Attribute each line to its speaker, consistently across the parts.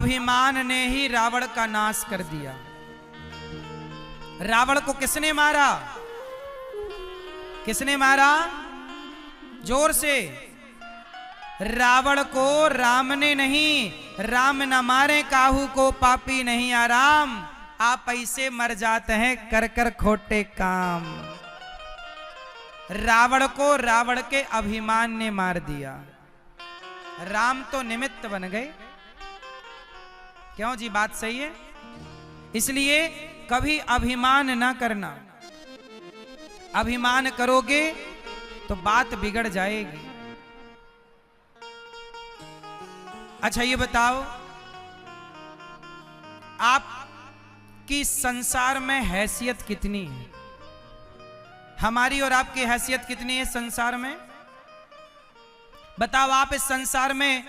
Speaker 1: अभिमान ने ही रावण का नाश कर दिया। रावण को किसने मारा? किसने मारा? जोर से। रावण को राम ने नहीं, राम न मारे काहू को पापी नहीं आराम। आप ऐसे मर जाते हैं कर कर खोटे काम। रावण को रावण के अभिमान ने मार दिया। राम तो निमित्त बन गए। क्यों जी, बात सही है। इसलिए कभी अभिमान ना करना। अभिमान करोगे तो बात बिगड़ जाएगी। अच्छा ये बताओ, आपकी संसार में हैसियत कितनी है? हमारी और आपकी हैसियत कितनी है संसार में? बताओ, आप इस संसार में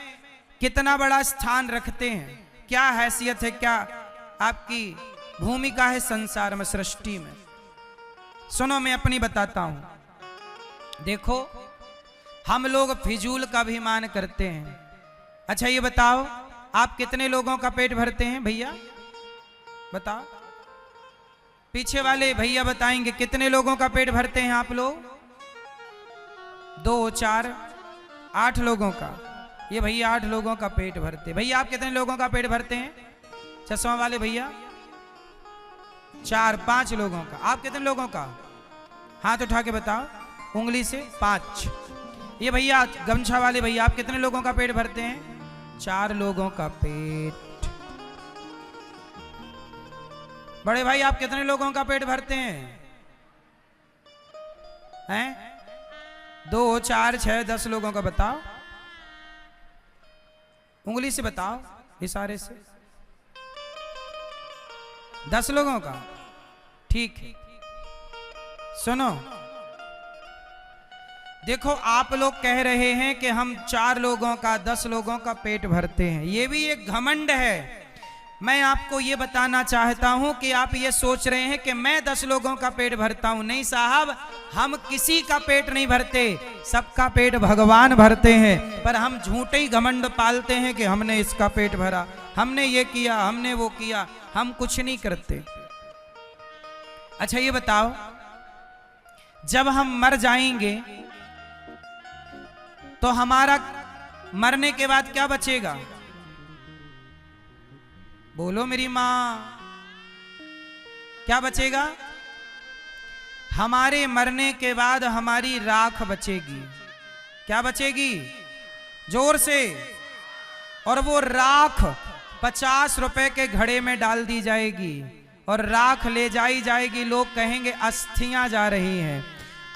Speaker 1: कितना बड़ा स्थान रखते हैं? क्या हैसियत है, क्या आपकी भूमिका है संसार में, सृष्टि में? सुनो, मैं अपनी बताता हूं। देखो, हम लोग फिजूल का अभिमान करते हैं। अच्छा ये बताओ, आप कितने लोगों का पेट भरते हैं भैया? बताओ। पीछे वाले भैया बताएंगे कितने लोगों का पेट भरते हैं आप लोग? 2, 4, 8 लोगों का। ये भैया 8 लोगों का पेट भरते। भैया आप कितने लोगों का पेट भरते हैं? चश्मा वाले भैया 4, 5 लोगों का। आप कितने लोगों का? हाथ उठा के बताओ उंगली से। 5। ये भैया गमछा वाले भैया, आप कितने लोगों का पेट भरते हैं? 4 लोगों का पेट। बड़े भाई आप कितने लोगों का पेट भरते हैं? हैं? 2, 4, 6, 10 लोगों का। बताओ उंगली से, बताओ इशारे से। 10 लोगों का, ठीक है। सुनो, देखो आप लोग कह रहे हैं कि हम 4 लोगों का, 10 लोगों का पेट भरते हैं। ये भी एक घमंड है। मैं आपको ये बताना चाहता हूं कि आप ये सोच रहे हैं कि मैं 10 लोगों का पेट भरता हूं। नहीं साहब, हम किसी का पेट नहीं भरते, सबका पेट भगवान भरते हैं। पर हम झूठे ही घमंड पालते हैं कि हमने इसका पेट भरा, हमने ये किया, हमने वो किया। हम कुछ नहीं करते। अच्छा ये बताओ, जब हम मर जाएंगे तो हमारा मरने के बाद क्या बचेगा? बोलो मेरी मां, क्या बचेगा? हमारे मरने के बाद हमारी राख बचेगी। क्या बचेगी? जोर से। और वो राख 50 रुपए के घड़े में डाल दी जाएगी और राख ले जाई जाएगी। लोग कहेंगे अस्थियां जा रही हैं।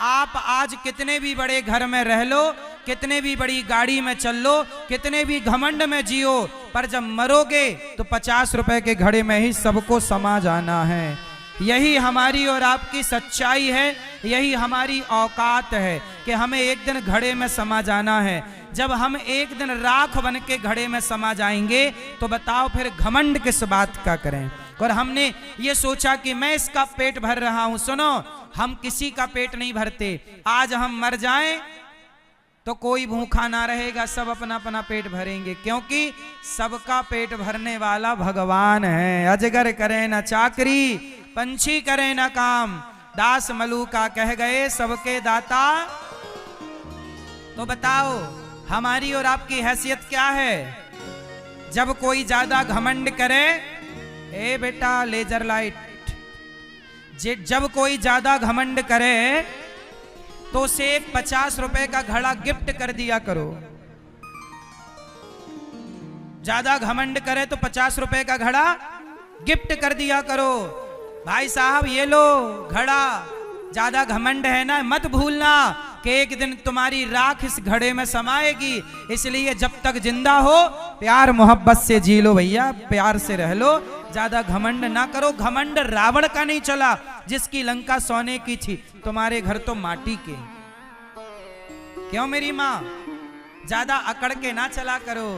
Speaker 1: आप आज कितने भी बड़े घर में रह लो, कितने भी बड़ी गाड़ी में चल लो, कितने भी घमंड में जियो, पर जब मरोगे तो 50 रुपए के घड़े में ही सबको समा जाना है। यही हमारी और आपकी सच्चाई है, यही हमारी औकात है कि हमें एक दिन घड़े में समा जाना है। जब हम एक दिन राख बन के घड़े में समा जाएंगे तो बताओ फिर घमंड किस बात का करें? और हमने ये सोचा कि मैं इसका पेट भर रहा हूं। सुनो, हम किसी का पेट नहीं भरते। आज हम मर जाएं तो कोई भूखा ना रहेगा, सब अपना अपना पेट भरेंगे, क्योंकि सबका पेट भरने वाला भगवान है। अजगर करे ना चाकरी, पंछी करे ना काम, दास मलूका कह गए सबके दाता। तो बताओ हमारी और आपकी हैसियत क्या है? जब कोई ज्यादा घमंड करे, ए बेटा लेजर लाइट, जब कोई ज्यादा घमंड करे तो उसे 50 रुपए का घड़ा गिफ्ट कर दिया करो। ज्यादा घमंड करे तो 50 रुपए का घड़ा गिफ्ट कर दिया करो। भाई साहब ये लो घड़ा, ज्यादा घमंड है ना, मत भूलना कि एक दिन तुम्हारी राख इस घड़े में समाएगी। इसलिए जब तक जिंदा हो प्यार मोहब्बत से जी लो भैया, प्यार से रह लो, ज्यादा घमंड ना करो। घमंड रावण का नहीं चला जिसकी लंका सोने की थी, तुम्हारे घर तो माटी के। क्यों मेरी माँ? ज्यादा अकड़ के ना चला करो।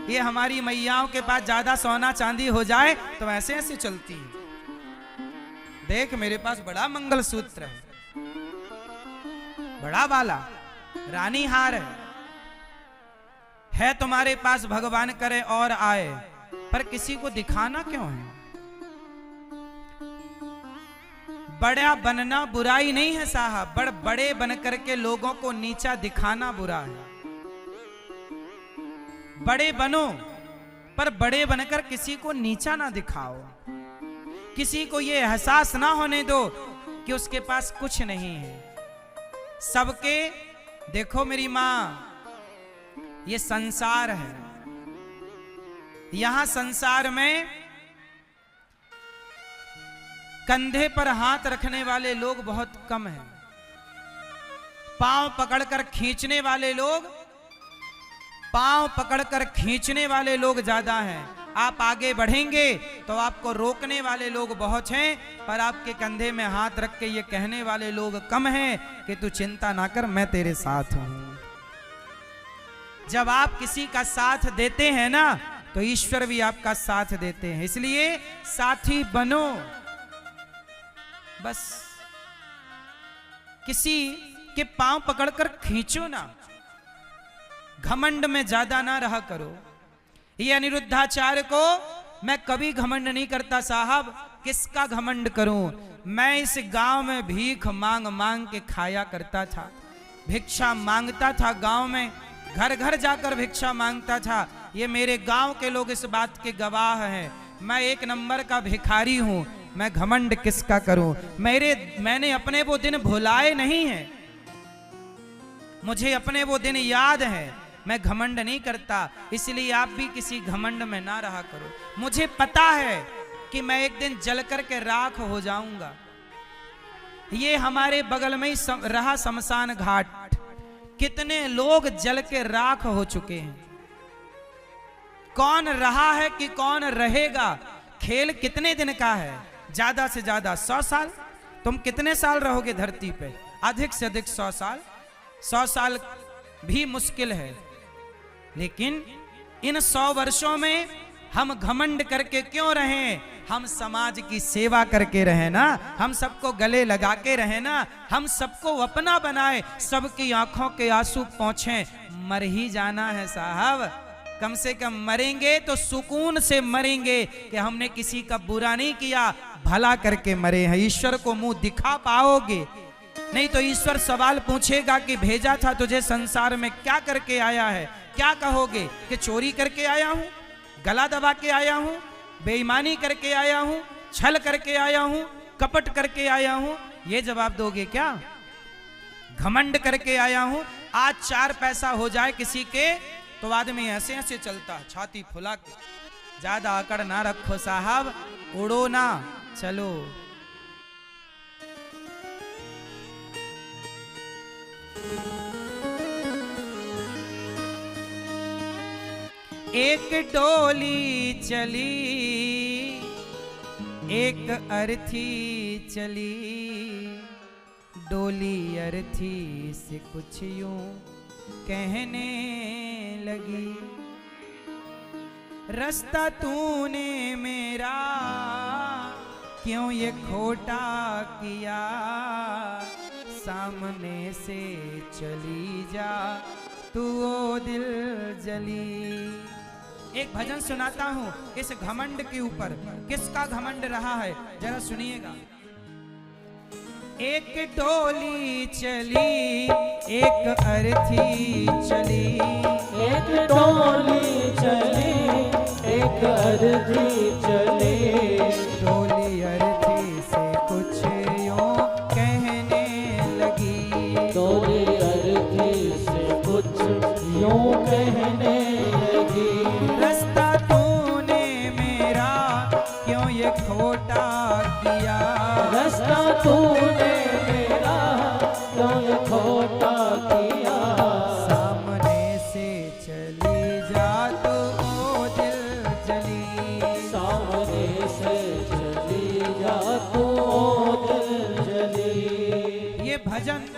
Speaker 1: ये हमारी मैयाओं के पास ज्यादा सोना चांदी हो जाए तो ऐसे ऐसे चलती है। देख मेरे पास बड़ा मंगलसूत्र है, बड़ा वाला रानी हार है तुम्हारे पास, भगवान करे और आए। पर किसी को दिखाना क्यों है? बड़ा बनना बुराई नहीं है साहब, बड़े बन करके लोगों को नीचा दिखाना बुरा है। बड़े बनो पर बड़े बनकर किसी को नीचा ना दिखाओ। किसी को ये एहसास ना होने दो कि उसके पास कुछ नहीं है। सबके देखो मेरी मां, ये संसार है, यहां संसार में कंधे पर हाथ रखने वाले लोग बहुत कम हैं। पांव पकड़कर खींचने वाले लोग, पांव पकड़कर खींचने वाले लोग ज्यादा हैं। आप आगे बढ़ेंगे तो आपको रोकने वाले लोग बहुत हैं, पर आपके कंधे में हाथ रख के ये कहने वाले लोग कम हैं कि तू चिंता ना कर, मैं तेरे साथ हूं। जब आप किसी का साथ देते हैं ना, तो ईश्वर भी आपका साथ देते हैं। इसलिए साथी बनो, बस किसी के पांव पकड़कर खींचो ना, घमंड में ज्यादा ना रहा करो। ये अनिरुद्धाचार्य को मैं कभी घमंड नहीं करता साहब, किसका घमंड करूं? मैं इस गांव में भीख मांग मांग के खाया करता था, भिक्षा मांगता था गांव में, घर घर जाकर भिक्षा मांगता था। ये मेरे गांव के लोग इस बात के गवाह हैं, मैं एक नंबर का भिखारी हूं। मैं घमंड किसका करूं? मैंने अपने वो दिन भुलाए नहीं हैं, मुझे अपने वो दिन याद है। मैं घमंड नहीं करता, इसलिए आप भी किसी घमंड में ना रहा करो। मुझे पता है कि मैं एक दिन जल करके राख हो जाऊंगा। ये हमारे बगल में ही रहा शमशान घाट, कितने लोग जल के राख हो चुके हैं। कौन रहा है कि कौन रहेगा? खेल कितने दिन का है? ज्यादा से ज्यादा 100 साल। तुम कितने साल रहोगे धरती पे? अधिक से अधिक 100 साल। 100 साल भी मुश्किल है, लेकिन इन 100 वर्षों में हम घमंड करके क्यों रहें? हम समाज की सेवा करके रहे ना, हम सबको गले लगा के रहे ना, हम सबको अपना बनाए, सबकी आंखों के आंसू पहुंचे। मर ही जाना है साहब, कम से कम मरेंगे तो सुकून से मरेंगे कि हमने किसी का बुरा नहीं किया, भला करके मरे हैं। ईश्वर को मुंह दिखा पाओगे? नहीं तो ईश्वर सवाल पूछेगा कि भेजा था तुझे संसार में, क्या करके आया है? क्या कहोगे कि चोरी करके आया हूं, गला दबा के आया हूं, बेईमानी करके आया हूं, छल करके आया हूं, कपट करके आया हूं? ये जवाब दोगे क्या? घमंड करके आया हूं। आज 4 पैसा हो जाए किसी के तो आदमी ऐसे ऐसे चलता, छाती फुला के। ज्यादा अकड़ ना रखो साहब, उड़ो ना, चलो। एक डोली चली, एक अर्थी चली, डोली अर्थी से कुछ यूं कहने लगी, रास्ता तूने मेरा क्यों ये खोटा किया, सामने से चली जा तू ओ दिल जली। एक भजन सुनाता हूं इस घमंड के ऊपर, किसका घमंड रहा है जरा सुनिएगा। एक डोली चली, एक अर्थी चली,
Speaker 2: एक डोली चली, एक अर्थी चली,
Speaker 1: डोली अर्थी से कुछ यूं कहने लगी,
Speaker 2: डोली अर्थी से कुछ यूं कहने लगी,
Speaker 1: रास्ता तूने मेरा क्यों ये खोटा किया,
Speaker 2: रास्ता तूने मेरा क्यों ये खोटा किया,
Speaker 1: सामने से चली जा तू ओ दिल जली,
Speaker 2: सामने से चली जा तू ओ दिल जली।
Speaker 1: ये भजन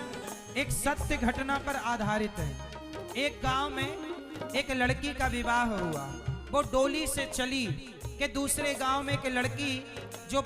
Speaker 1: एक सत्य घटना पर आधारित है। एक गांव में एक लड़की का विवाह हुआ, वो डोली से चली कि दूसरे गांव में एक लड़की जो